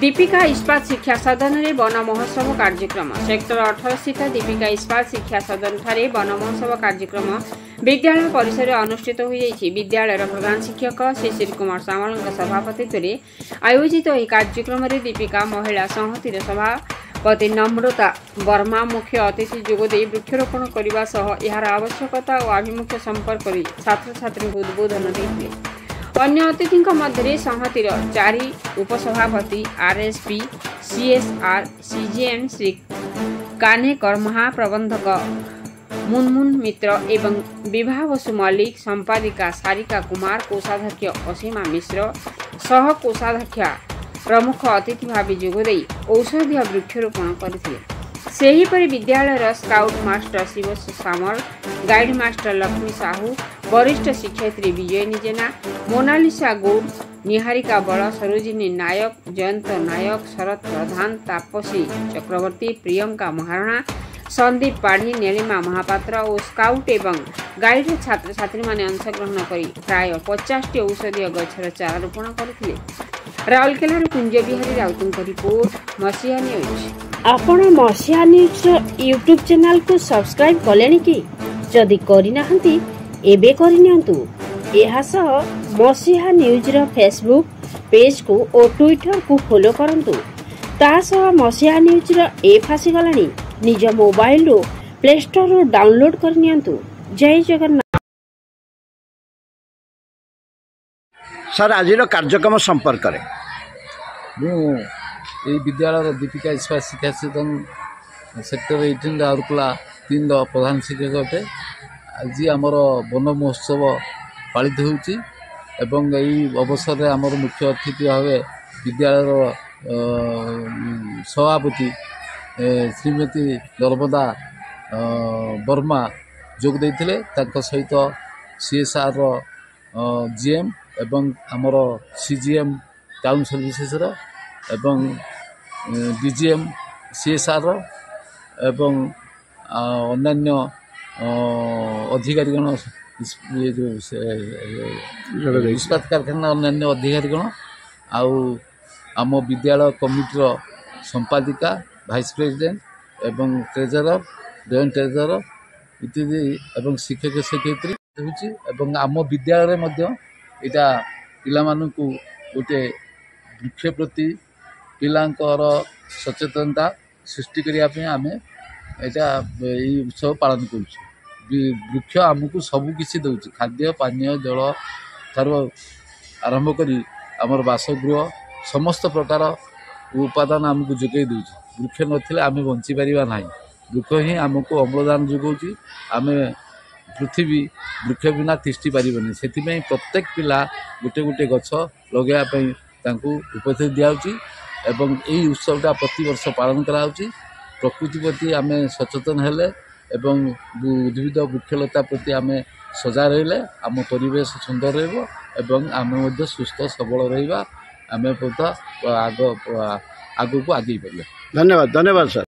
दीपिका इस्पात शिक्षा सदन में वन महोत्सव कार्यक्रम सेक्टर 18 स्थित दीपिका इस्पात शिक्षा सदन ठारे वन महोत्सव कार्यक्रम विद्यालय परिसर में अनुष्ठित हो विद्यालय प्रधान शिक्षक शिशिर कुमार सामल सभापतित्व में आयोजित यह कार्यक्रम में दीपिका महिला संहतिर सभापति नम्रता वर्मा मुख्य अतिथि जोगदे वृक्षरोपण करने सह यार आवश्यकता और आभिमुख्य संपर्क कर छात्र छात्री उद्बोधन देते। अन्य अतिथि मध्य संहतिर 4 उपसभापति RSP CSR CGM Shri Kanekar महाप्रबंधक मुनमुन मित्र एवं विवाह वसु मल्लिक संपादिका सारिका कुमार कोषाध्यक्ष असीमा मिश्र सह कोषाध्यक्षा प्रमुख अतिथि भाव जोगदे औषधीय वृक्षरोपण करते। सेहीपरि विद्यालय स्काउट मास्टर शिव सामल गाइड मास्टर लक्ष्मी साहू वरिष्ठ शिक्षयित्री विजयनी जेना मोनालिसा गौड़ निहारिका बल सरोजिनी नायक जयंत नायक शरद प्रधान तापसी चक्रवर्ती प्रियंका महाराणा संदीप पाढ़ी नीलिमा महापात्र और स्काउट एवं गाइड छात्र छात्री माने अंशग्रहण कर प्राय 50 औषधीय गछर चारा रोपण करथिले। राउरकेला कुंज बिहारी राउतଙ୍କ रिपोर्ट मसीहा न्यूज। आपण मसीहा न्यूज यूट्यूब चैनल को सब्सक्राइब कलेनी कि जदि करिना हंती एबे करिनियंतु। एहा सह मसीहा न्यूज रो फेसबुक पेज को और ट्विटर को फॉलो करंतु। ता सह मसीहा न्यूज रो ऐप आसी गलानी निज मोबाइल रो प्ले स्टोर रो डाउनलोड करनियंतु। जय जगन्नाथ। सर आज कार्यक्रम संपर्क में यही विद्यालय दीपिका इस्पात शिक्षा सदन सेक्टर 18 राउरकेला 3 प्रधान शिक्षक अटे। आज आमर वन महोत्सव पालित होउची एवं यही अवसर में आमर मुख्य अतिथि भाव विद्यालय सभापति श्रीमती नर्मदा वर्मा जोग देते सहित सीएसआर जीएम एवं आमर सीजीएम टाउन सर्विसेस एवं डीजीएम सीएसआर एवं अन्य अधिकारीगण ये जो इस्पात कारखाना अन्य अधिकारीगण आम विद्यालय कमिटीर संपादिका भाइस प्रेसिडेंट एवं ट्रेजरर जॉइंट ट्रेजरर इत्यादि एवं शिक्षक शिक्षयित्री होची आम विद्यालय मध्य इटा पिला मानकु गोटे वृक्ष प्रति पिलांकर सचेतनता सृष्टि करने आम यही उत्सव पालन करुँ। वृक्ष आमको सबकिछि दौर खाद्य पानीय जल ठारू आरंभ करी आमर बासगृह समस्त प्रकार उपादान आमको जोगे दौर। वृक्ष नथिले आम बंची पारिबा नाही। वृक्ष ही आमको अम्लजान जोगाउची। आम पृथ्वी वृक्ष बिना तिष्ठि पारिबनी। सेथिपई प्रत्येक पिला गोटे गोटे गछ लगेयापई तांकु उपदेश दियाउची एवं यही उत्सवटा प्रति वर्ष पालन कराउची। प्रकृति प्रति आम सचेतन हेले एवं उद्भिद वृक्षलता प्रति आम सजा रहिले आम परिवेश सुंदर रहिबो एवं आम मध्य सुस्थ सबल रहिबा आम आगो को आगे पारिबा। धन्यवाद सर।